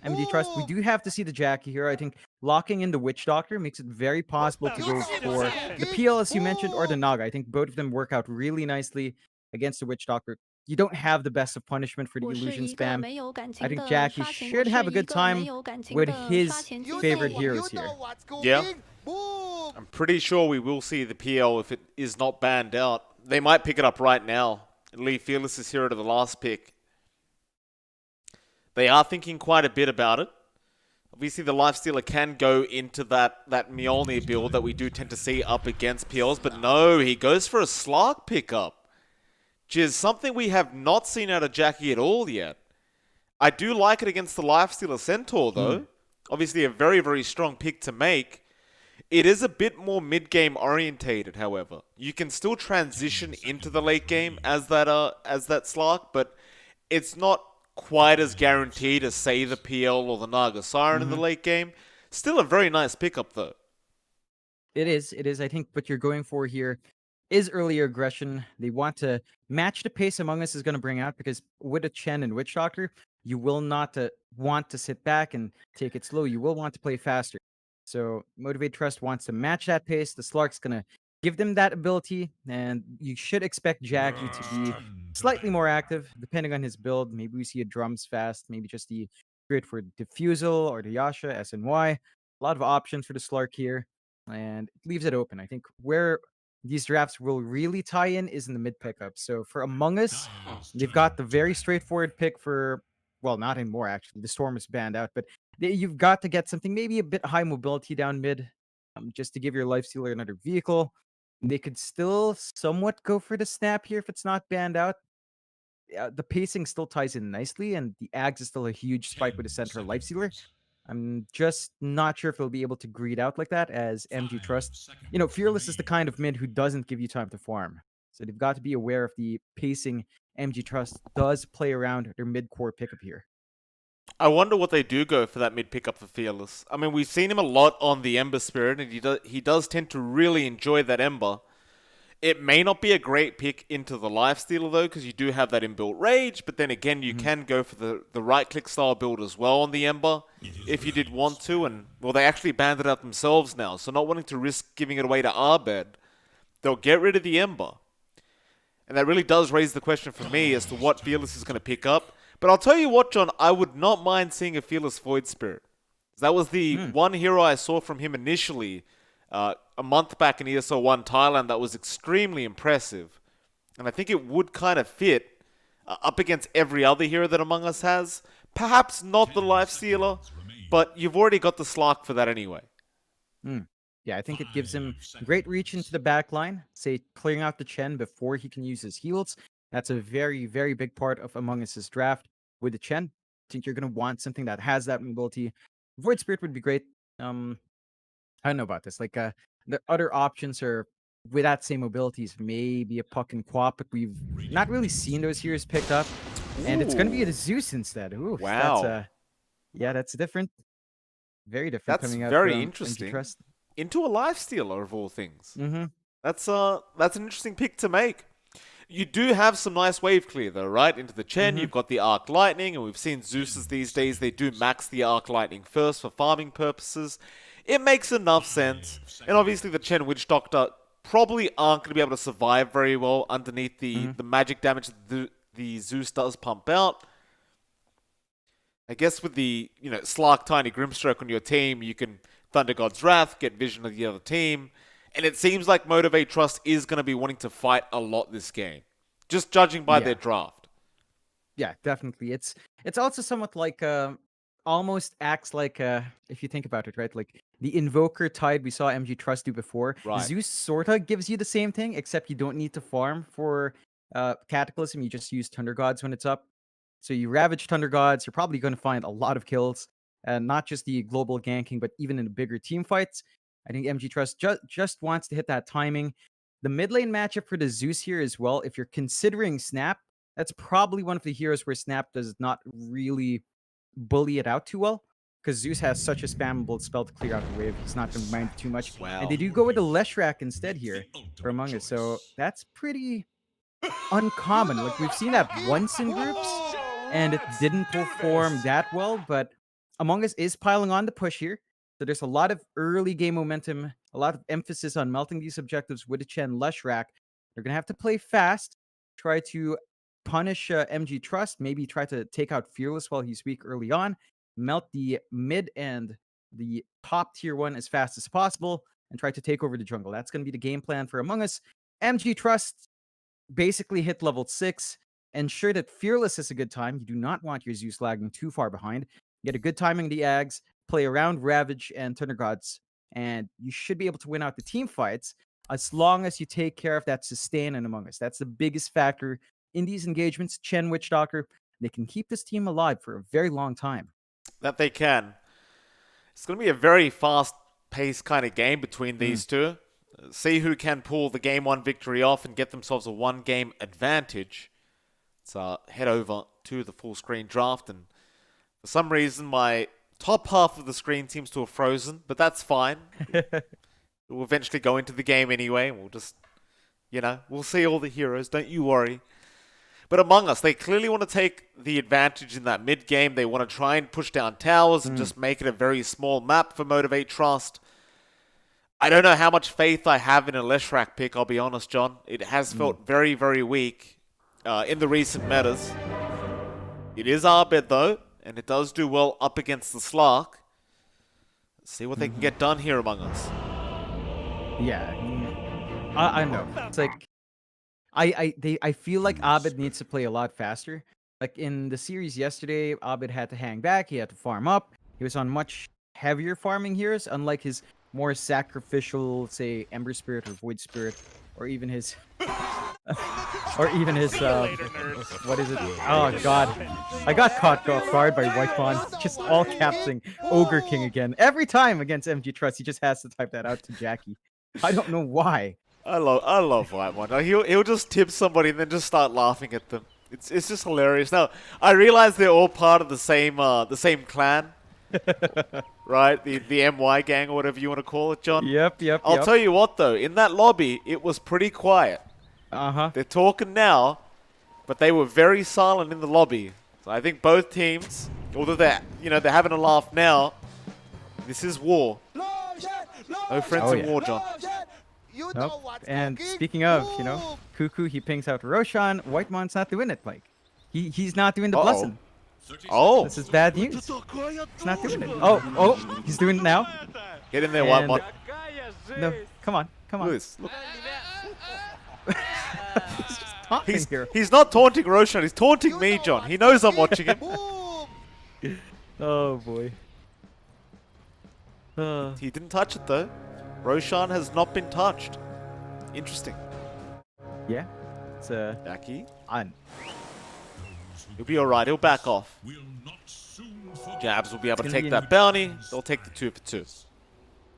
MG.Trust. We do have to see the Jackie here. I think locking in the Witch Doctor makes it very possible to go for the PL, as you mentioned, or the Naga. I think both of them work out really nicely against the Witch Doctor. You don't have the best of punishment for the 我是 illusion 一个 spam. 没有感 I 情 think 的 Jackie 刷情，我 should 是 have a 一 good 个没 time 有感情 with 的刷 his 钱机 favorite 妹。 heroes here. Yeah. I'm pretty sure we will see the PL if it is not banned out. They might pick it up right now and leave Fearless's hero to the last pick. They are thinking quite a bit about it. Obviously, the Lifestealer can go into that Mjolnir build that we do tend to see up against PLs, but no, he goes for a Slark pickup, which is something we have not seen out of Jackie at all yet. I do like it against the Lifestealer Centaur, though. Obviously, a very, very strong pick to make. It is a bit more mid-game orientated, however. You can still transition into the late game as that Slark, but it's not quite as guaranteed as, say, the PL or the Naga Siren in the late game. Still a very nice pickup, though. It is. I think what you're going for here is earlier aggression. They want to match the pace Among Us is going to bring out, because with a Chen and Witch Doctor, you will not want to sit back and take it slow. You will want to play faster. So Motivate.Trust wants to match that pace. The Slark's going to give them that ability, and you should expect Jackie to be slightly more active, depending on his build. Maybe we see a Drums fast, maybe just the Grid for Diffusal or the Yasha, SNY. A lot of options for the Slark here, and it leaves it open. I think where these drafts will really tie in is in the mid pickup. So for Among Us, they've got the very straightforward pick for, well, not anymore actually. The Storm is banned out, but you've got to get something maybe a bit high mobility down mid, just to give your Lifestealer another vehicle. They could still somewhat go for the Snap here if it's not banned out. The pacing still ties in nicely, and the Ags is still a huge spike with the center Lifestealer. I'm just not sure if they'll be able to greed out like that as MG.Trust. Fearless is the kind of mid who doesn't give you time to farm. So they've got to be aware of the pacing MG.Trust does play around their mid-core pickup here. I wonder what they do go for that mid pickup for Fearless. I mean, we've seen him a lot on the Ember Spirit, and he does tend to really enjoy that Ember. It may not be a great pick into the Lifestealer, though, because you do have that inbuilt Rage, but then again, you can go for the right-click style build as well on the Ember, if you did want to, and, well, they actually banned it out themselves now, so not wanting to risk giving it away to Arbed, they'll get rid of the Ember. And that really does raise the question for me as to what Fearless is going to pick up. But I'll tell you what, John, I would not mind seeing a Fearless Void Spirit. That was the one hero I saw from him initially, a month back in ESL 1 Thailand, that was extremely impressive. And I think it would kind of fit up against every other hero that Among Us has. Perhaps not the Lifestealer, but you've already got the Slark for that anyway. Yeah, I think it gives him great reach into the back line, say clearing out the Chen before he can use his heals. That's a very, very big part of Among Us' draft. With the Chen, I think you're going to want something that has that mobility. Void Spirit would be great. I don't know about this. Like, the other options are with that same mobilities, maybe a Puck and Quap, but we've not really seen those heroes picked up. And it's going to be the Zeus instead. Ooh, Wow. that's different. Very different That's coming out very from interesting. MG.Trust. Into a Lifestealer, of all things. Mm-hmm. That's an interesting pick to make. You do have some nice wave clear, though, right? Into the Chen, you've got the Arc Lightning, and we've seen Zeus's these days, they do max the Arc Lightning first for farming purposes. It makes enough sense. And obviously the Chen Witch Doctor probably aren't going to be able to survive very well underneath the magic damage that the Zeus does pump out. I guess with the, Slark Tiny Grimstroke on your team, you can Thunder God's Wrath, get vision of the other team. And it seems like Motivate.Trust is going to be wanting to fight a lot this game, just judging by their draft. Yeah, definitely. It's also somewhat like almost acts like if you think about it, right? Like the Invoker Tide we saw MG.Trust do before. Right. Zeus sorta gives you the same thing, except you don't need to farm for Cataclysm. You just use Thunder Gods when it's up. So you ravage Thunder Gods, you're probably going to find a lot of kills, and not just the global ganking, but even in the bigger team fights. I think MG.Trust just wants to hit that timing. The mid lane matchup for the Zeus here as well, if you're considering Snap, that's probably one of the heroes where Snap does not really bully it out too well, because Zeus has such a spammable spell to clear out the wave. He's not going to mind too much. Wow. And they do go with the Leshrac instead here for Among Us, so that's pretty uncommon. Like, we've seen that once in groups, and it didn't perform that well, but Among Us is piling on the push here. So there's a lot of early game momentum, a lot of emphasis on melting these objectives with the Chen Leshrac. They're going to have to play fast, try to punish MG.Trust, maybe try to take out Fearless while he's weak early on, melt the mid and the top tier one as fast as possible, and try to take over the jungle. That's going to be the game plan for Among Us. MG.Trust basically hit level 6. Ensure that Fearless is a good time. You do not want your Zeus lagging too far behind. Get a good timing the Ags, play around Ravage and Thunder Gods, and you should be able to win out the team fights as long as you take care of that sustain and Among Us. That's the biggest factor in these engagements. Chen, Witch Doctor, they can keep this team alive for a very long time. That they can. It's going to be a very fast-paced kind of game between these two. See who can pull the game 1 victory off and get themselves a 1-game advantage. Let's head over to the full screen draft, and for some reason my top half of the screen seems to have frozen, but that's fine. We'll eventually go into the game anyway, and we'll just, we'll see all the heroes, don't you worry. But Among Us, they clearly want to take the advantage in that mid game. They want to try and push down towers and just make it a very small map for Motivate.Trust. I don't know how much faith I have in a Leshrac pick, I'll be honest, John. It has felt very, very weak in the recent metas. It is Arbed, though, and it does do well up against the Slark. Let's see what they can get done here Among Us. Yeah, I know. It's like I feel like Abed needs to play a lot faster. Like in the series yesterday, Abed had to hang back. He had to farm up. He was on much heavier farming heroes, unlike his more sacrificial, say, Ember Spirit or Void Spirit, or even his, what is it? Oh God, I got caught off guard by Whitemon, just all capsing Ogre King again. Every time against MG.Trust, he just has to type that out to Jackie. I don't know why. I love Whitemon. He'll just tip somebody and then just start laughing at them. It's just hilarious. Now I realize they're all part of the same clan. Right, the MY gang or whatever you want to call it, John. Yep. I'll tell you what though, in that lobby it was pretty quiet. They're talking now, but they were very silent in the lobby. So I think both teams, although they're having a laugh now, this is war. No friends in war, John. Nope. And speaking of, Cuckoo, he pings out Roshan. Whitemon's not doing it, like. He's not doing the blessing. Oh. This is bad news. He's not doing it. Oh, he's doing it now. Get in there, Whitemon. No, come on. Lewis, look. He's just taunting here. He's not taunting Roshan, he's taunting me, John. He knows I'm watching him. Oh, boy. He didn't touch it, though. Roshan has not been touched. Interesting. Yeah. It's Jackie. on. He'll be alright, he'll back off. Jabs will be able to take that bounty. They'll take the 2 for 2.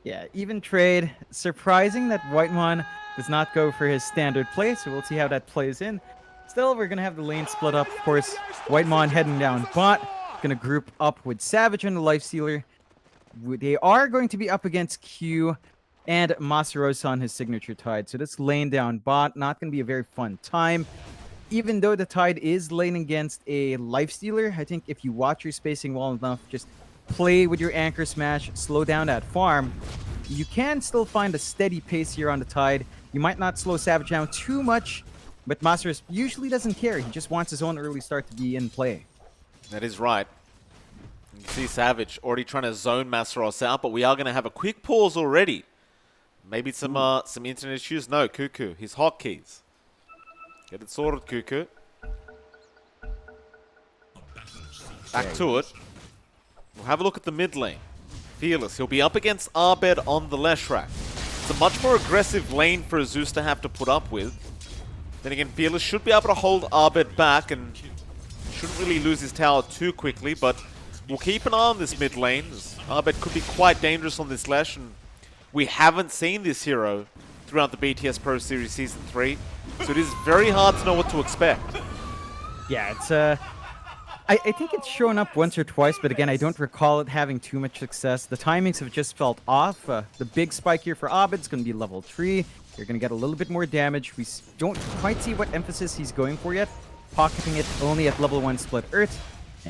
Yeah, even trade. Surprising that Whitemon does not go for his standard play, so we'll see how that plays in. Still, we're going to have the lane split up. Of course, Whitemon heading down bot. Going to group up with Savage and the Lifestealer. They are going to be up against Q and Masarosa on his signature Tide. So this lane down bot, not going to be a very fun time. Even though the Tide is laning against a Lifestealer, I think if you watch your spacing well enough, just play with your Anchor Smash, slow down that farm, you can still find a steady pace here on the Tide. You might not slow Savage down too much, but Masaros usually doesn't care. He just wants his own early start to be in play. That is right. You can see Savage already trying to zone Masaros out, but we are going to have a quick pause already. Maybe some internet issues? No, Cuckoo. His hotkeys. Get it sorted, Cuckoo. Back to it. We'll have a look at the mid lane. Fearless. He'll be up against Arbed on the Leshrac. It's a much more aggressive lane for Zeus to have to put up with. Then again, Fearless should be able to hold Arbed back and shouldn't really lose his tower too quickly, but we'll keep an eye on this mid lane. Arbed could be quite dangerous on this Lesh, and we haven't seen this hero throughout the BTS Pro Series Season 3, so it is very hard to know what to expect. Yeah, it's I think it's shown up once or twice, but again, I don't recall it having too much success. The timings have just felt off. The big spike here for Abed is going to be level 3. You're going to get a little bit more damage. We don't quite see what emphasis he's going for yet. Pocketing it only at level 1 Split Earth.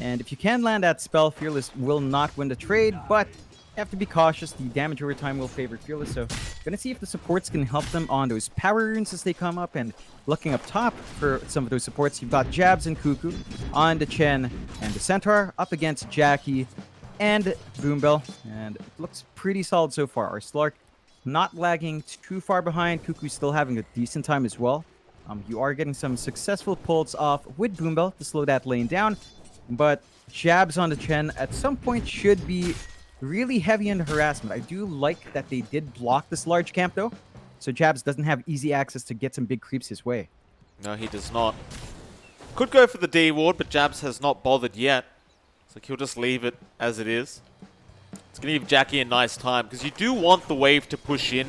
And if you can land that spell, Fearless will not win the trade, but you have to be cautious. The damage over time will favor Fearless, so gonna see if the supports can help them on those power runes as they come up. And looking up top for some of those supports, you've got Jabs and Cuckoo on the Chen and the Centaur up against Jackie and Boombell, and it looks pretty solid so far. Our Slark not lagging too far behind. Cuckoo's still having a decent time as well. You are getting some successful pulls off with Boombell to slow that lane down, but Jabs on the Chen at some point should be really heavy into harassment. I do like that they did block this large camp though, so Jabs doesn't have easy access to get some big creeps his way. No, he does not. Could go for the D ward, but Jabs has not bothered yet. So he'll just leave it as it is. It's going to give Jackie a nice time, because you do want the wave to push in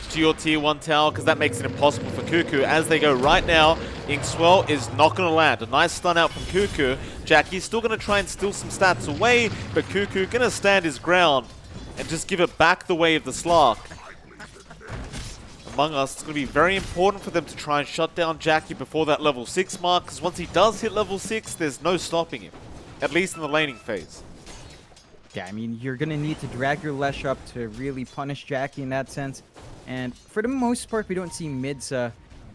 to your tier 1 tower, because that makes it impossible for Cuckoo. As they go right now, Inkswell is not going to land. A nice stun out from Cuckoo. Jackie's still going to try and steal some stats away, but Cuckoo going to stand his ground and just give it back the way of the Slark. Among Us, it's going to be very important for them to try and shut down Jackie before that level 6 mark, because once he does hit level 6, there's no stopping him, at least in the laning phase. Yeah, I mean, you're going to need to drag your Lesh up to really punish Jackie in that sense. And for the most part, we don't see mids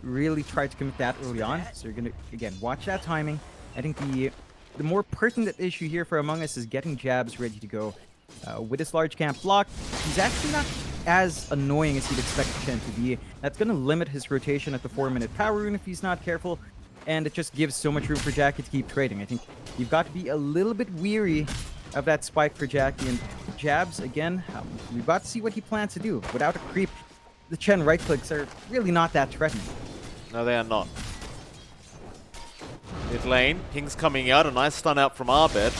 really try to commit that early on. So you're going to, again, watch that timing. I think the more pertinent issue here for Among Us is getting Jabs ready to go. With this large camp block, he's actually not as annoying as you'd expect Chen to be. That's going to limit his rotation at the 4-minute power rune if he's not careful. And it just gives so much room for Jackie to keep trading. I think you've got to be a little bit weary of that spike for Jackie. And Jabs, again, we've got to see what he plans to do. Without a creep, the Chen right clicks are really not that threatening. No, they are not. Mid lane, Ping's coming out, a nice stun out from Arbed.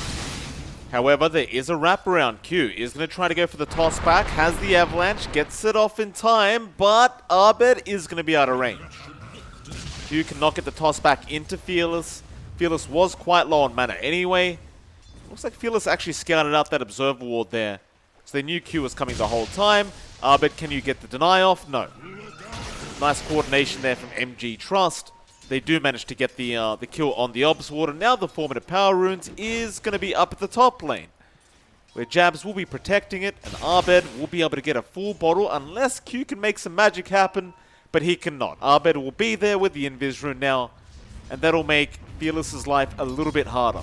However, there is a wraparound. Q is going to try to go for the toss back, has the avalanche, gets it off in time, but Arbed is going to be out of range. Q cannot get the toss back into Fearless. Fearless was quite low on mana anyway. Looks like Fearless actually scouted out that observer ward there. So they knew Q was coming the whole time. Arbed, can you get the deny off? No. Nice coordination there from MG.Trust. They do manage to get the kill on the Obs ward. And now the 4-minute power runes is going to be up at the top lane, where Jabs will be protecting it, and Arbed will be able to get a full bottle unless Q can make some magic happen, but he cannot. Arbed will be there with the Invis rune now, and that'll make Fearless's life a little bit harder.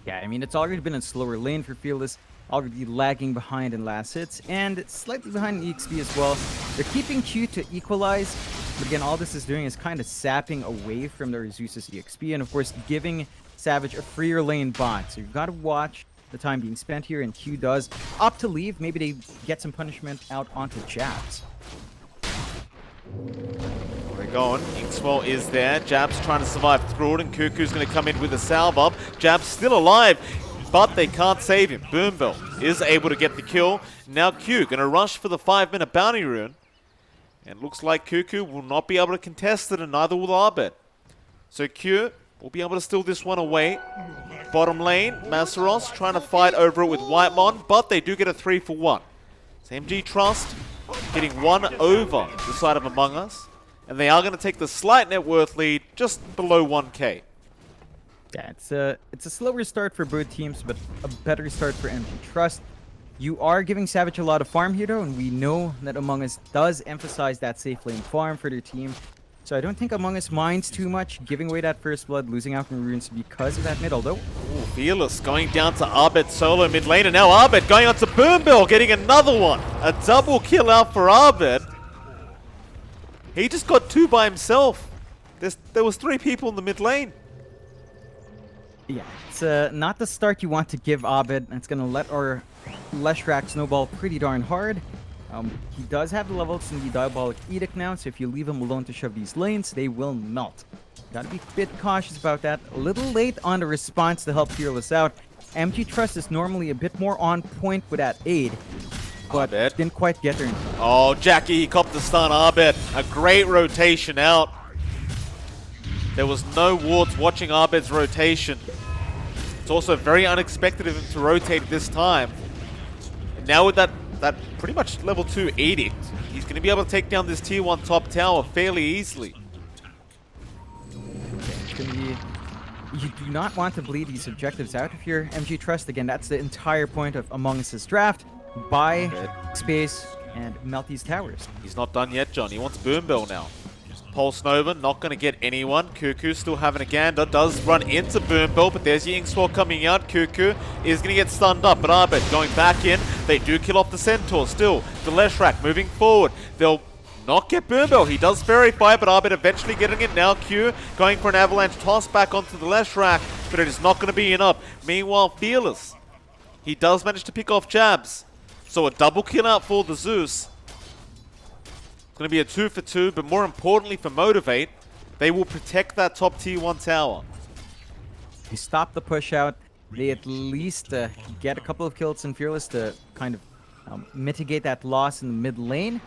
Yeah, I mean, it's already been a slower lane for Fearless, already lagging behind in last hits, and slightly behind in EXP as well. They're keeping Q to equalize, but again, all this is doing is kind of sapping away from their Zeus's EXP, and of course, giving Savage a freer lane bot. So you've got to watch the time being spent here, and Q does opt to leave. Maybe they get some punishment out onto Jabs. We're going. Inkswell is there. Jabs trying to survive through it, and Cuckoo's going to come in with a salve up. Jabs still alive, but they can't save him. Boombell is able to get the kill. Now Q going to rush for the 5-minute bounty rune. And looks like Cuckoo will not be able to contest it, and neither will Arbed. So Q will be able to steal this one away. Bottom lane, Masaros trying to fight over it with Whitemon, but they do get a 3-for-1. So MG.Trust getting one over the side of Among Us. And they are going to take the slight net worth lead just below 1k. Yeah, it's a slower start for both teams, but a better start for MG.Trust. You are giving Savage a lot of farm here, though, and we know that Among Us does emphasize that safe lane farm for their team. So I don't think Among Us minds too much giving away that first blood, losing out on runes because of that mid, although... Ooh, Fearless going down to Arbed solo mid lane, and now Arbed going on to Boombell, getting another one. A double kill out for Arbed. He just got 2 by himself. There was 3 people in the mid lane. Yeah, it's not the start you want to give Abed. It's going to let our Leshrac snowball pretty darn hard. He does have the levels in the Diabolic Edict now, so if you leave him alone to shove these lanes, they will melt. Gotta be a bit cautious about that. A little late on the response to help Fearless out. MG.Trust is normally a bit more on point with that aid, but didn't quite get there. Oh, Jackie, he copped the stun. Arbed, a great rotation out. There was no wards watching Arbed's rotation. It's also very unexpected of him to rotate this time. And now with that pretty much level 2 edict, he's going to be able to take down this tier 1 top tower fairly easily. It's going to be You do not want to bleed these objectives out if you're MG.Trust. Again, that's the entire point of Among Us's draft. Buy space and melt these towers. He's not done yet, John. He wants Boom Bell now. Pulse Nova, not going to get anyone. Cuckoo still having a gander. Does run into Boom Bell, but there's Yingxfire coming out. Cuckoo is going to get stunned up, but Arbet going back in. They do kill off the Centaur still. The Leshrac moving forward. They'll not get Boom Bell. He does verify, but Arbet eventually getting it now. Q going for an avalanche toss back onto the Leshrac, but it is not going to be enough. Meanwhile, Fearless, he does manage to pick off jabs. So a double kill out for the Zeus. It's going to be a 2 for 2, but more importantly for Motivate, they will protect that top tier 1 tower. They stop the push out. They at least get a couple of kills in Fearless to kind of mitigate that loss in the mid lane.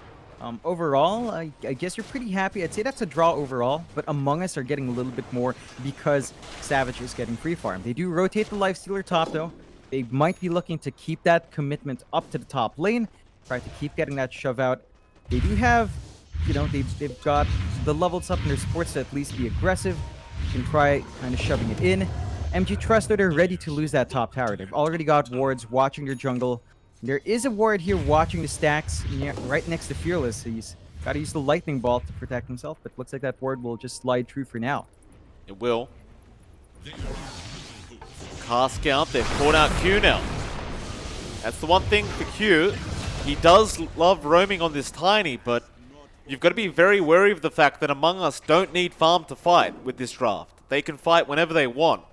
Overall, I guess you're pretty happy. I'd say that's a draw overall, but Among Us are getting a little bit more because Savage is getting free farm. They do rotate the Lifestealer top though. They might be looking to keep that commitment up to the top lane, try to keep getting that shove out. They do have, you know, they've got the levels up in their supports to at least be aggressive. You can try kind of shoving it in. MG.Trust, they're ready to lose that top tower. They've already got wards watching their jungle. There is a ward here watching the stacks right next to Fearless. He's got to use the lightning bolt to protect himself, but looks like that ward will just slide through for now. It will. Cast out, they've caught out Q now. That's the one thing for Q. He does love roaming on this Tiny, but you've got to be very wary of the fact that Among Us don't need farm to fight with this draft. They can fight whenever they want.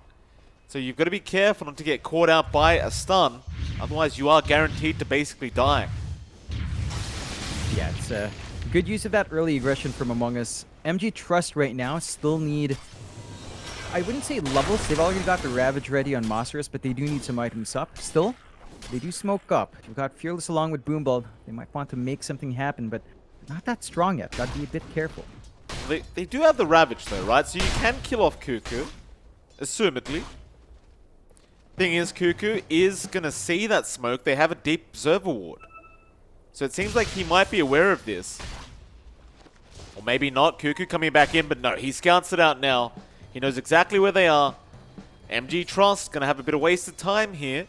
So you've got to be careful not to get caught out by a stun. Otherwise, you are guaranteed to basically die. Yeah, it's a good use of that early aggression from Among Us. MG.Trust right now still need, I wouldn't say levels. They've already got the Ravage ready on Monstrous, but they do need some items up. Still, they do smoke up. You've got Fearless along with Boomball. They might want to make something happen, but not that strong yet. Got to be a bit careful. They do have the Ravage though, right? So you can kill off Cuckoo, assumedly. Thing is, Cuckoo is going to see that smoke. They have a deep observer ward. So it seems like he might be aware of this. Or maybe not. Cuckoo coming back in, but no, he scouts it out now. He knows exactly where they are. MG.Trust going to have a bit of wasted time here.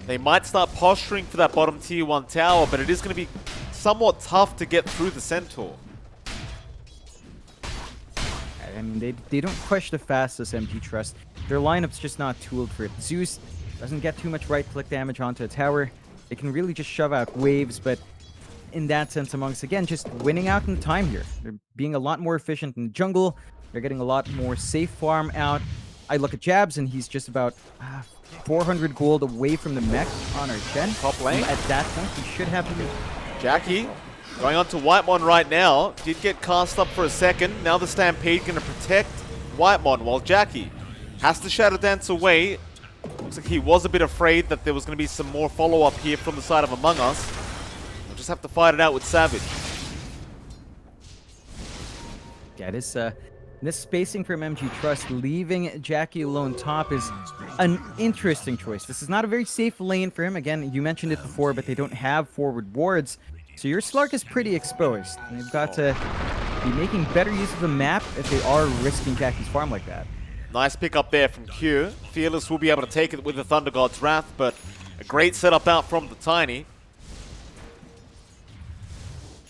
They might start posturing for that bottom tier 1 tower, but it is going to be somewhat tough to get through the Centaur. I mean, they don't push the fastest MG.Trust. Their lineup's just not tooled for it. Zeus doesn't get too much right-click damage onto a tower. They can really just shove out waves, but in that sense, Among Us, again, just winning out in time here. They're being a lot more efficient in the jungle. They're getting a lot more safe farm out. I look at Jabs, and he's just about 400 gold away from the mech on our Chen. Top lane. At that point, he should have to... Jackie going on to Whitemon right now. Did get cast up for a second. Now the Stampede going to protect Whitemon while Jackie has to Shadow Dance away. Looks like he was a bit afraid that there was going to be some more follow-up here from the side of Among Us. We'll just have to fight it out with Savage. Yeah, this spacing from MG.Trust, leaving Jackie alone top, is an interesting choice. This is not a very safe lane for him. Again, you mentioned it before, but they don't have forward wards. So your Slark is pretty exposed. And they've got to be making better use of the map if they are risking Jackie's farm like that. Nice pick up there from Q. Fearless will be able to take it with the Thunder God's Wrath, but a great setup out from the Tiny.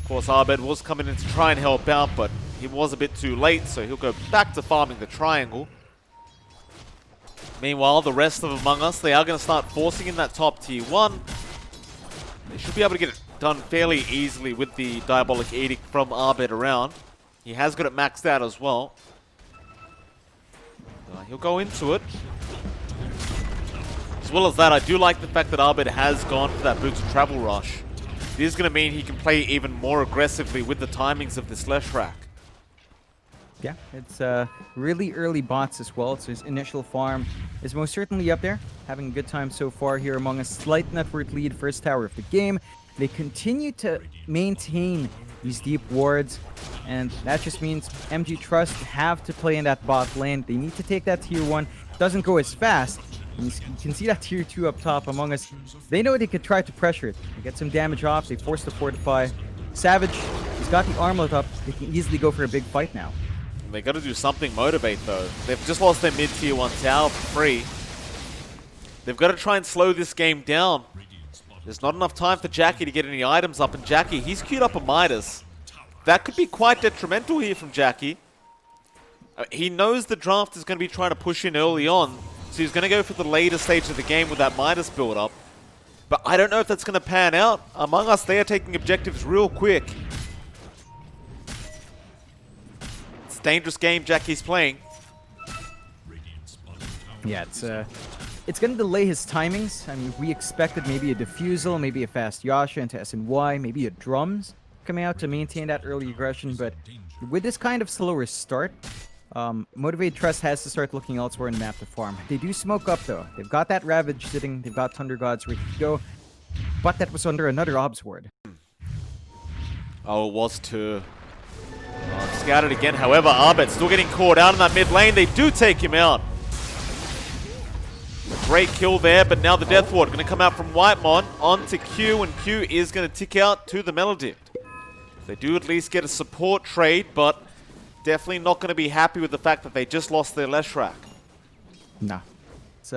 Of course, Arbed was coming in to try and help out, but he was a bit too late, so he'll go back to farming the triangle. Meanwhile, the rest of Among Us, they are going to start forcing in that top tier 1. They should be able to get it done fairly easily with the Diabolic Edict from Arbed around. He has got it maxed out as well. He'll go into it. As well as that, I do like the fact that Arbed has gone for that Boots of Travel Rush. It is going to mean he can play even more aggressively with the timings of this Leshrac. Yeah, it's really early bots as well, so his initial farm is most certainly up there. Having a good time so far here Among Us. Slight net worth lead, first tower of the game. They continue to maintain these deep wards, and that just means MG.Trust have to play in that bot lane. They need to take that tier 1. Doesn't go as fast. You can see that tier 2 up top. Among Us, they know they could try to pressure it. They get some damage off, they force the fortify. Savage, he's got the armlet up. They can easily go for a big fight now. They got to do something. Motivate, though. They've just lost their mid-tier 1 tower for free. They've got to try and slow this game down. There's not enough time for Jackie to get any items up, and Jackie, he's queued up a Midas. That could be quite detrimental here from Jackie. He knows the draft is going to be trying to push in early on, so he's going to go for the later stage of the game with that Midas build-up. But I don't know if that's going to pan out. Among Us, they are taking objectives real quick. It's a dangerous game Jackie's playing. Yeah, it's going to delay his timings. I mean, we expected maybe a Diffusal, maybe a fast Yasha into SNY, maybe a Drums coming out to maintain that early aggression, but with this kind of slower start, Motivate.Trust has to start looking elsewhere in the map to farm. They do smoke up though. They've got that Ravage sitting, they've got Thunder Gods ready to go, but that was under another Obs Ward. Oh, it was too. Scouted again, however, Arbet still getting caught out in that mid lane. They do take him out. Great kill there, but now the Death Ward going to come out from Whitemon onto Q, and Q is going to tick out to the Melodict. They do at least get a support trade, but definitely not going to be happy with the fact that they just lost their Leshrac. No. It's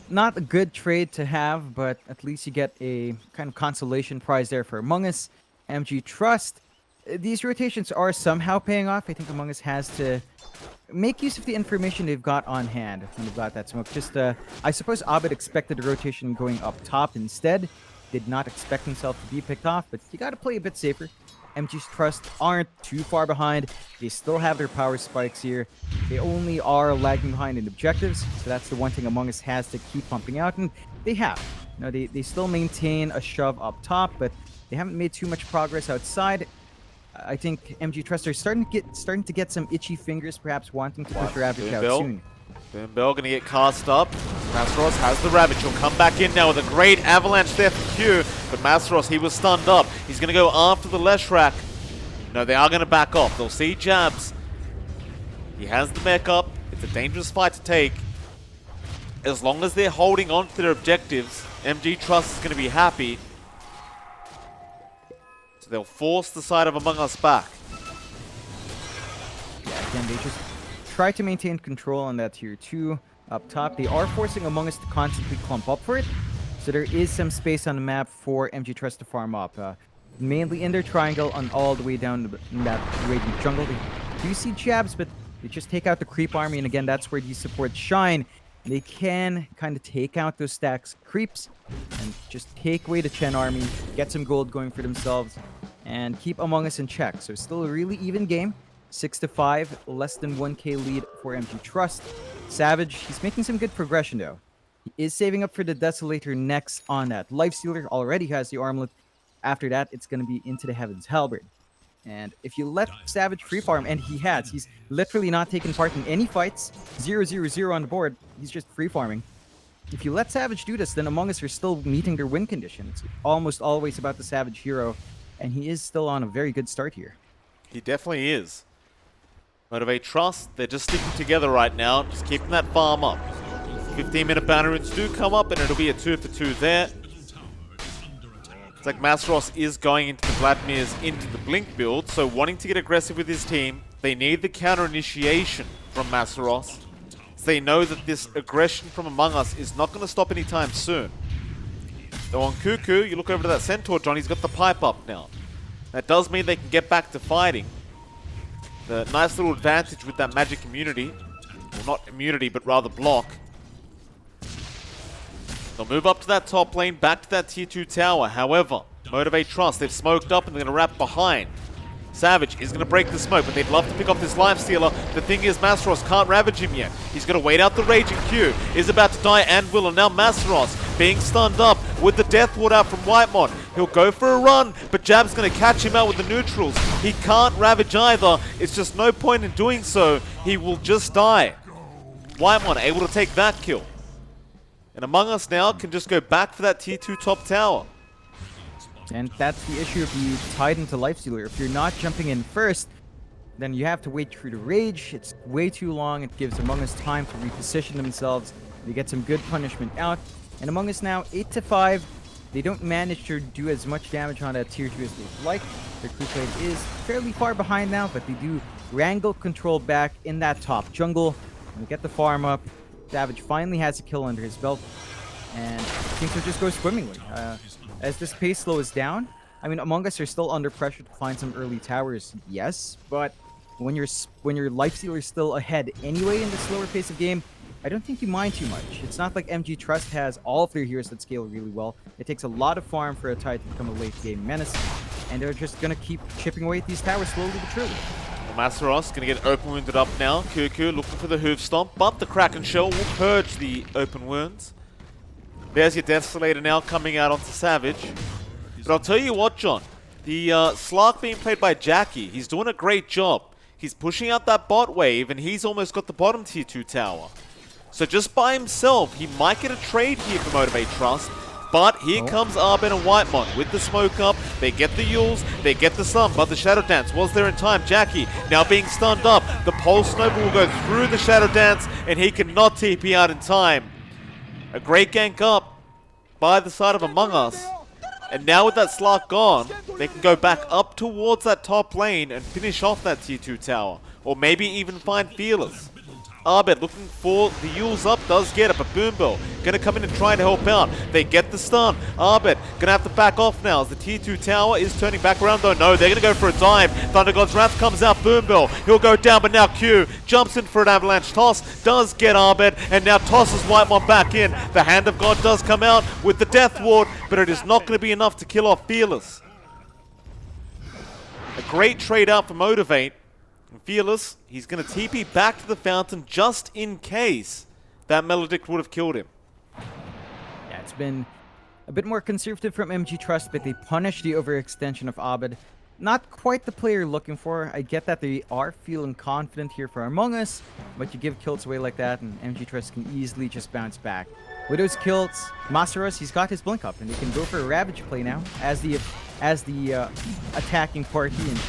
not a good trade to have, but at least you get a kind of consolation prize there for Among Us. MG.Trust. These rotations are somehow paying off. I think Among Us has to make use of the information they've got on hand when they've got that smoke. Just, I suppose Abed expected a rotation going up top instead. Did not expect himself to be picked off, but you got to play a bit safer. MG.Trust aren't too far behind. They still have their power spikes here. They only are lagging behind in objectives, so that's the one thing Among Us has to keep pumping out, and they have. You know, they still maintain a shove up top, but they haven't made too much progress outside. I think MG.Trust are starting to get some itchy fingers, perhaps wanting to push their average out soon. Bell gonna get cast up. Masros has the Ravage. He'll come back in now with a great avalanche there for Q. But Masros, he was stunned up. He's gonna go after the Leshrac. No, they are gonna back off. They'll see jabs. He has the mech up. It's a dangerous fight to take. As long as they're holding on to their objectives, MG.Trust is gonna be happy. So they'll force the side of Among Us back. Yeah, again, they just try to maintain control on that tier 2 up top. They are forcing Among Us to constantly clump up for it, so there is some space on the map for MG.Trust to farm up. Mainly in their triangle and all the way down in that Radiant jungle. They do see jabs, but they just take out the creep army, and again, that's where these supports shine. They can kind of take out those stacks of creeps and just take away the Chen army, get some gold going for themselves, and keep Among Us in check. So still a really even game. 6-5, less than 1k lead for MG.Trust. Savage, he's making some good progression though. He is saving up for the Desolator next on that. Lifestealer already has the armlet. After that, it's going to be into the Heaven's Halberd. And if you let Savage free farm, and he has, he's literally not taken part in any fights. 0-0-0 on the board. He's just free farming. If you let Savage do this, then Among Us are still meeting their win condition. It's almost always about the Savage hero, and he is still on a very good start here. He definitely is. Motivate.Trust, they're just sticking together right now, just keeping that farm up. 15-minute banner runes do come up, and it'll be a 2-for-2 there. It's like Masros is going into the Vladimir's into the Blink build, so wanting to get aggressive with his team, they need the counter initiation from Masros. So they know that this aggression from Among Us is not going to stop anytime soon. So on Cuckoo, you look over to that Centaur, John, he's got the pipe up now. That does mean they can get back to fighting. The nice little advantage with that magic immunity, well, not immunity, but rather block. They'll move up to that top lane, back to that tier 2 tower. However, Motivate.Trust, they've smoked up and they're going to wrap behind. Savage is going to break the smoke, but they'd love to pick off this Lifestealer. The thing is, Masros can't ravage him yet. He's going to wait out the Raging Q. Is about to die and will, and now Masros being stunned up with the Death Ward out from Whitemon. He'll go for a run, but Jab's going to catch him out with the neutrals. He can't ravage either. It's just no point in doing so. He will just die. Whitemon able to take that kill. And Among Us now can just go back for that tier 2 top tower. And that's the issue if you tied into Lifestealer. If you're not jumping in first, then you have to wait through the Rage. It's way too long. It gives Among Us time to reposition themselves. They get some good punishment out. And Among Us now 8-5. They don't manage to do as much damage on that tier 2 as they'd like. Their creep rate is fairly far behind now, but they do wrangle control back in that top jungle. And get the farm up. Savage finally has a kill under his belt. And things will just go swimmingly. As this pace slows down, I mean, Among Us are still under pressure to find some early towers, yes, but when your Lifestealer is still ahead anyway in the slower pace of game, I don't think you mind too much. It's not like MG.Trust has all of their heroes that scale really well. It takes a lot of farm for a Tide to become a late game menace, and they're just gonna keep chipping away at these towers slowly but surely. Masaros gonna get open wounded up now. Cuckoo looking for the hoof stomp, but the Kraken Shell will purge the open wounds. There's your Desolator now coming out onto Savage. But I'll tell you what, John. The Slark being played by Jackie, he's doing a great job. He's pushing out that bot wave, and he's almost got the bottom tier 2 tower. So just by himself, he might get a trade here for Motivate.Trust. But here comes Arbin and Whitemon with the smoke up. They get the Yules, they get the stun, but the Shadow Dance was there in time. Jackie now being stunned up. The Pulse Nova will go through the Shadow Dance, and he cannot TP out in time. A great gank up by the side of Among Us. And now with that Slark gone, they can go back up towards that top lane and finish off that tier 2 tower. Or maybe even find Fearless. Arbed looking for the Yules up, does get it, but Boombill gonna come in and try to help out. They get the stun. Arbed gonna have to back off now as the tier 2 tower is turning back around though. No, they're gonna go for a dive. Thunder God's Wrath comes out, Boombill. He'll go down, but now Q jumps in for an avalanche toss, does get Arbed, and now tosses Whitemon back in. The Hand of God does come out with the Death Ward, but it is not gonna be enough to kill off Fearless. A great trade out for Motivate. Fearless, he's going to TP back to the fountain just in case that Melodic would have killed him. Yeah, it's been a bit more conservative from MG.Trust, but they punish the overextension of Abed. Not quite the player you're looking for. I get that they are feeling confident here for Among Us, but you give kills away like that, and MG.Trust can easily just bounce back. With those kills, Masaros, he's got his blink up, and he can go for a Ravage play now as the attacking party. And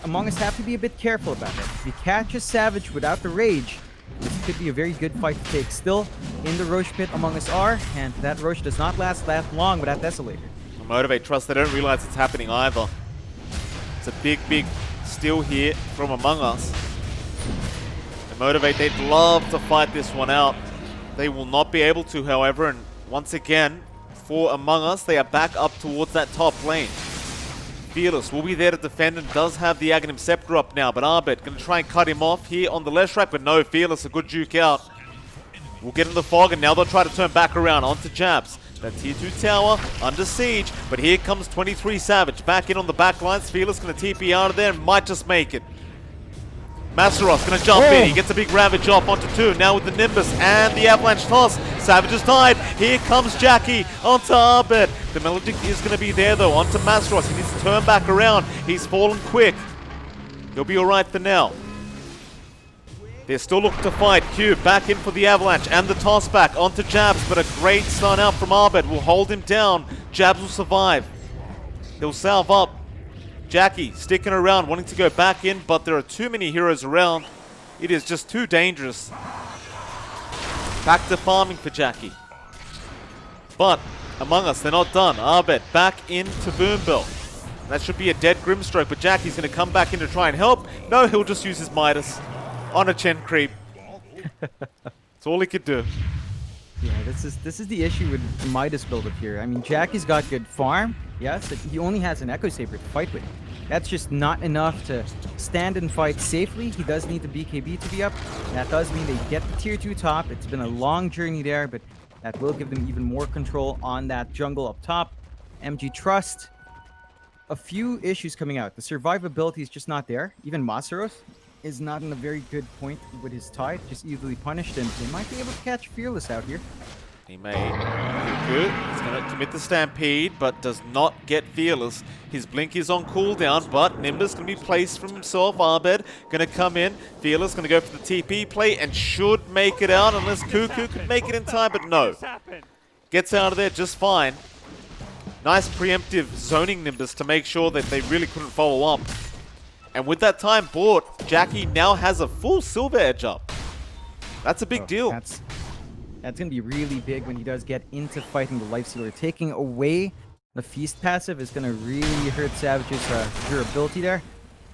Among Us have to be a bit careful about it. If you catch a Savage without the Rage, this could be a very good fight to take. Still, in the Roche pit, Among Us are, and that Roche does not last that long without Desolator. Motivate.Trust, they don't realize it's happening either. It's a big steal here from Among Us. And Motivate, they'd love to fight this one out. They will not be able to, however, and once again, for Among Us, they are back up towards that top lane. Fearless will be there to defend and does have the Aghanim Scepter up now, but Arbet going to try and cut him off here on the left right, but no, Fearless, a good juke out. We'll get in the fog, and now they'll try to turn back around onto Jabs. That tier 2 tower under siege, but here comes 23 Savage back in on the back lines. Fearless going to TP out of there and might just make it. Masaros going to jump in. He gets a big Ravage off onto 2. Now with the Nimbus and the Avalanche toss. Savage has died. Here comes Jackie onto Arbed. The Melodic is going to be there though. Onto Masaros. He needs to turn back around. He's fallen quick. He'll be alright for now. They're still looking to fight. Q back in for the Avalanche and the toss back onto Jabs, but a great stun out from Arbed will hold him down. Jabs will survive. He'll salve up. Jackie sticking around, wanting to go back in, but there are too many heroes around. It is just too dangerous. Back to farming for Jackie. But Among Us, they're not done. Arbed back into Boombill. That should be a dead Grimstroke, but Jackie's going to come back in to try and help. No, he'll just use his Midas on a Chen creep. That's all he could do. Yeah, this is the issue with the Midas build up here. I mean, Jackie's got good farm, yes, but he only has an Echo Saber to fight with. That's just not enough to stand and fight safely. He does need the BKB to be up. That does mean they get the tier 2 top. It's been a long journey there, but that will give them even more control on that jungle up top. MG.Trust, a few issues coming out. The survivability is just not there. Even Masaros is not in a very good point with his Tide, just easily punished, and they might be able to catch Fearless out here. He may do good. He's going to commit the Stampede, but does not get Fearless. His Blink is on cooldown, but Nimbus going to be placed from himself. Arbed going to come in. Fearless going to go for the TP play and should make it out, unless Cuckoo could make it in time, but no. Gets out of there just fine. Nice preemptive zoning Nimbus to make sure that they really couldn't follow up. And with that time bought, Jackie now has a full Silver Edge up. That's a big deal. That's going to be really big when he does get into fighting the Lifestealer. Taking away the Feast passive is going to really hurt Savage's durability there.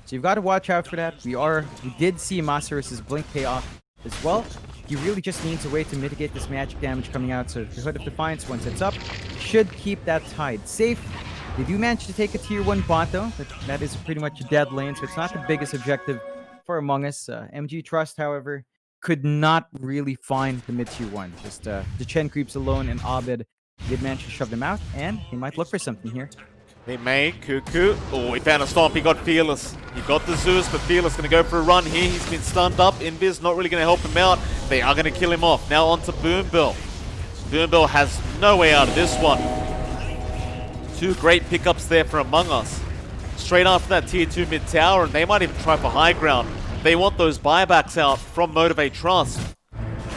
So you've got to watch out for that. We did see Masaros' blink pay off as well. He really just needs a way to mitigate this magic damage coming out. So the Hood of Defiance, once it's up, should keep that tide safe. They do manage to take a tier 1 bot though, but that is pretty much a dead lane, so it's not the biggest objective for Among Us. MG.Trust, however, could not really find the mid tier 1. Just the Chen creeps alone, and Abed did manage to shove them out, and he might look for something here. They may. Cuckoo. Oh, he found a stomp. He got Fearless. He got the Zeus, but Fearless going to go for a run here. He's been stunned up. Invis not really going to help him out. They are going to kill him off. Now on to Boombill. Boombill has no way out of this one. Two great pickups there for Among Us. Straight after that tier 2 mid tower, and they might even try for high ground. They want those buybacks out from Motivate.Trust.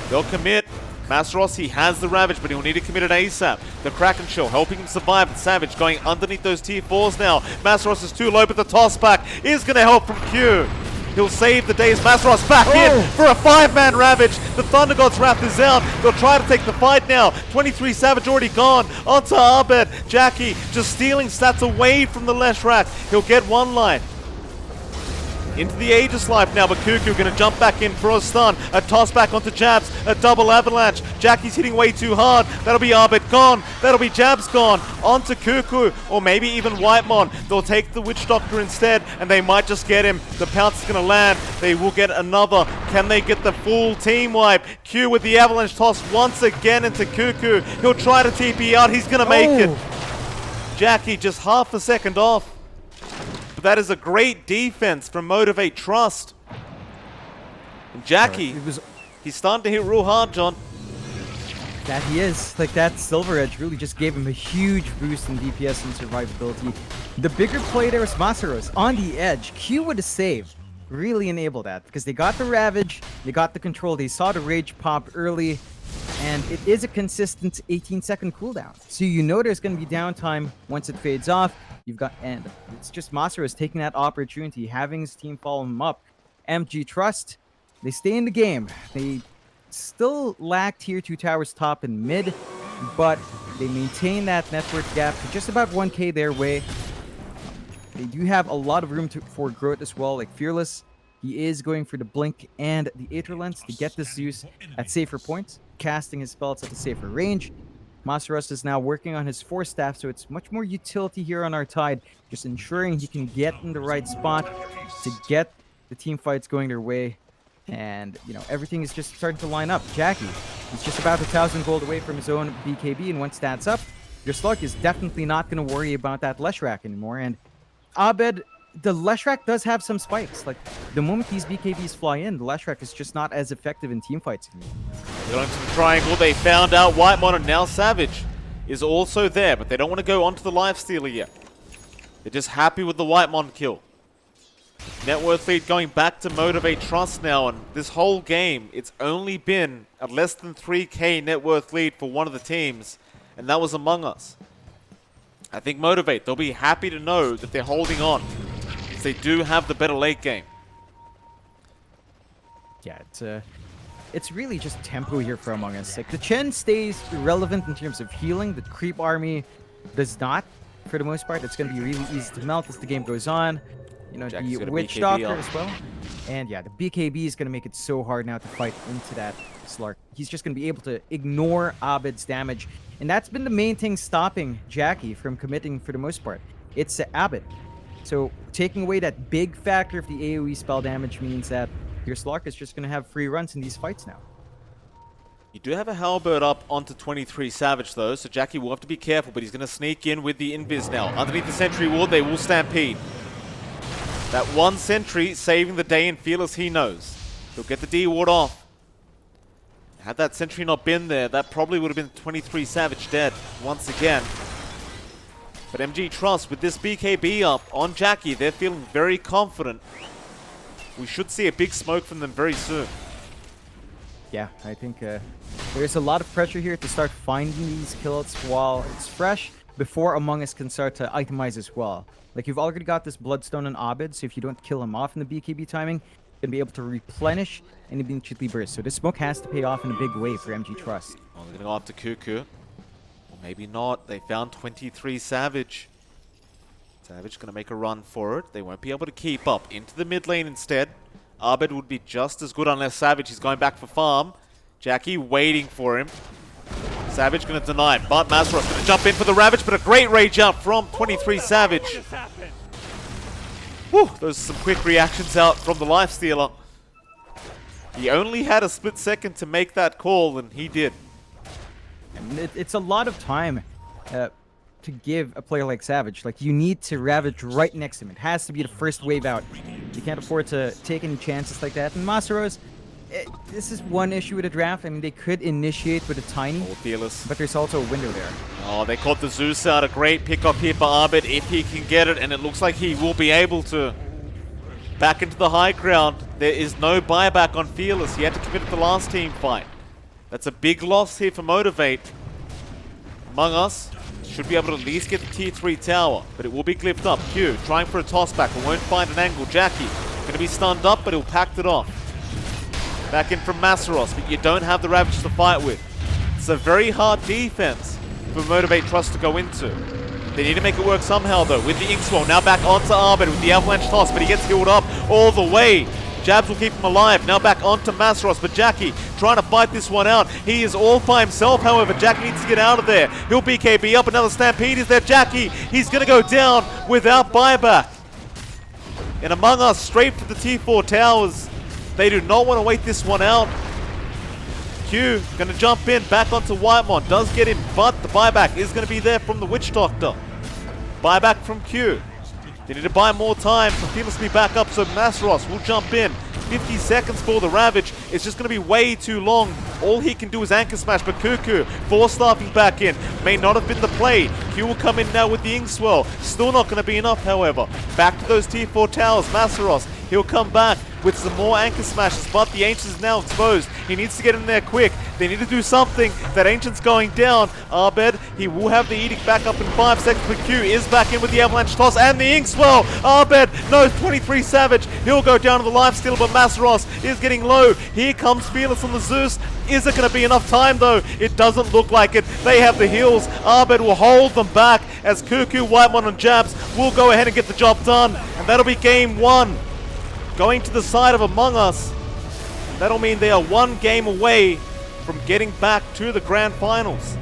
They'll commit. Masaros, he has the Ravage, but he'll need to commit it ASAP. The Kraken Shell helping him survive. And Savage going underneath those tier 4s now. Masaros is too low, but the toss back is going to help from Q. He'll save the days. Masaros back in for a 5-man Ravage. The Thunder God's Wrath is out. They'll try to take the fight now. 23 Savage already gone. Onto Abed. Jackie just stealing stats away from the Leshrac. He'll get one life. Into the Aegis life now, but Cuckoo going to jump back in for a stun. A toss back onto Jabs. A double avalanche. Jackie's hitting way too hard. That'll be Abed gone. That'll be Jabs gone. Onto Cuckoo, or maybe even Whitemon. They'll take the Witch Doctor instead, and they might just get him. The pounce is going to land. They will get another. Can they get the full team wipe? Q with the avalanche toss once again into Cuckoo. He'll try to TP out. He's going to make it. Jackie just half a second off. That is a great defense from Motivate.Trust. And Jackie, he's starting to hit real hard, John. That he is. Like, that Silver Edge really just gave him a huge boost in DPS and survivability. The bigger play there was Masaros on the edge. Q with a save really enabled that because they got the Ravage, they got the control, they saw the Rage pop early, and it is a consistent 18-second cooldown. So you know there's going to be downtime once it fades off. And it's just Masaros taking that opportunity, having his team follow him up. MG.Trust, they stay in the game. They still lack tier 2 towers top and mid, but they maintain that network gap to just about 1k their way. They do have a lot of room for growth as well, like Fearless. He is going for the Blink and the Aether Lens to get the Zeus at safer points, casting his spells at a safer range. Masaros is now working on his 4 staff, so it's much more utility here on our tide, just ensuring he can get in the right spot to get the team fights going their way. And, you know, everything is just starting to line up. Jackie, he's just about 1,000 gold away from his own BKB, and once that's up, your Slark is definitely not going to worry about that Leshrac anymore. And Abed, the Leshrac does have some spikes. Like, the moment these BKBs fly in, the Leshrac is just not as effective in team fights anymore. Going to the triangle, they found out Whitemon, and now Savage is also there, but they don't want to go onto the lifestealer yet. They're just happy with the Whitemon kill. Net worth lead going back to Motivate.Trust now, and this whole game, it's only been a less than 3k net worth lead for one of the teams, and that was Among Us. I think Motivate, they'll be happy to know that they're holding on, because they do have the better late game. Yeah, it's really just tempo here for Among Us. Like, the Chen stays relevant in terms of healing. The creep army does not, for the most part. It's going to be really easy to melt as the game goes on. You know, Jackie's the got a Witch BKB Doctor up as well. And yeah, the BKB is going to make it so hard now to fight into that Slark. He's just going to be able to ignore Abed's damage. And that's been the main thing stopping Jackie from committing for the most part. It's Abed. So taking away that big factor of the AoE spell damage means that your Slark is just going to have free runs in these fights now. You do have a Halberd up onto 23 Savage though, so Jackie will have to be careful, but he's going to sneak in with the Invis now. Underneath the Sentry Ward, they will stampede. That one Sentry saving the day, and Fearless, he knows. He'll get the D Ward off. Had that Sentry not been there, that probably would have been 23 Savage dead once again. But MG.Trust, with this BKB up on Jackie, they're feeling very confident. We should see a big smoke from them very soon. Yeah, I think there's a lot of pressure here to start finding these kills while it's fresh, before Among Us can start to itemize as well. Like, you've already got this Bloodstone on Abed, so if you don't kill him off in the BKB timing, you're going to be able to replenish and immediately burst. So this smoke has to pay off in a big way for MG.Trust. Oh, they're going to go after Cuckoo. Or maybe not. They found 23 Savage. Savage going to make a run for it. They won't be able to keep up. Into the mid lane instead. Abed would be just as good unless Savage is going back for farm. Jackie waiting for him. Savage going to deny it, but Mazros going to jump in for the Ravage, but a great rage out from 23 Savage. Whew, those are some quick reactions out from the Lifestealer. He only had a split second to make that call, and he did. And it's a lot of time to give a player like Savage. Like, you need to Ravage right next to him. It has to be the first wave out. You can't afford to take any chances like that. And Masaros, this is one issue with the draft. I mean, they could initiate with a Tiny, Fearless. but there's also a window there. Oh, they caught the Zeus out. A great pickup here for Abed if he can get it, and it looks like he will be able to. Back into the high ground. There is no buyback on Fearless. He had to commit to the last team fight. That's a big loss here for Motivate. Among Us should be able to at least get the tier 3 tower, but it will be glyphed up. Q trying for a toss back, but won't find an angle. Jackie going to be stunned up, but he'll pack it off. Back in from Masaros, but you don't have the Ravage to fight with. It's a very hard defense for Motivate.Trust to go into. They need to make it work somehow though, with the Inkswell. Now back onto Arbed with the Avalanche toss, but he gets healed up all the way. Jabs will keep him alive. Now back onto Masaros, but Jackie trying to fight this one out. He is all by himself, however. Jackie needs to get out of there. He'll BKB up. Another Stampede is there. Jackie, he's going to go down without buyback. And Among Us, straight for the T4 towers. They do not want to wait this one out. Q going to jump in, back onto Whitemon. Does get him, but the buyback is going to be there from the Witch Doctor. Buyback from Q. They need to buy more time for Fearless to be back up, so Masaros will jump in. 50 seconds for the Ravage. It's just going to be way too long. All he can do is Anchor Smash, but Cuckoo, 4-staffing back in. May not have been the play. Q will come in now with the Inkswell. Still not going to be enough, however. Back to those Tier 4 towers. Masaros, he'll come back with some more Anchor Smashes, but the Ancient is now exposed. He needs to get in there quick. They need to do something. That Ancient's going down. Abed, he will have the Edict back up in 5 seconds, but Q is back in with the Avalanche toss and the Inkswell. Abed knows 23 Savage. He'll go down to the Lifestealer, but Masaros is getting low. Here comes Fearless on the Zeus. Is it going to be enough time though? It doesn't look like it. They have the heals. Abed will hold them back as Cuckoo, Whitemon and Jabs will go ahead and get the job done. And that'll be game 1. Going to the side of Among Us. That'll mean they are 1 game away from getting back to the grand finals.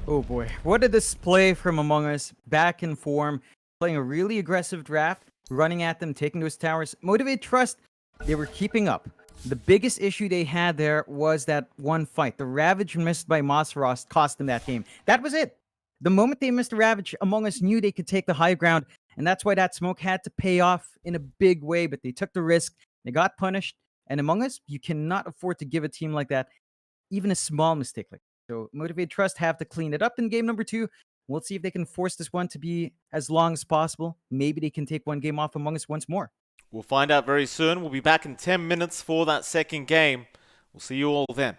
Oh boy, what a display from Among Us. Back in form, playing a really aggressive draft, running at them, taking those towers. Motivate.Trust, they were keeping up. The biggest issue they had there was that one fight. The Ravage missed by Masaros cost them that game. That was it. The moment they missed the Ravage, Among Us knew they could take the high ground, and that's why that smoke had to pay off in a big way, but they took the risk. They got punished, and Among Us, you cannot afford to give a team like that even a small mistake like that. So Motivate.Trust have to clean it up in game number 2. We'll see if they can force this one to be as long as possible. Maybe they can take 1 game off Among Us once more. We'll find out very soon. We'll be back in 10 minutes for that second game. We'll see you all then.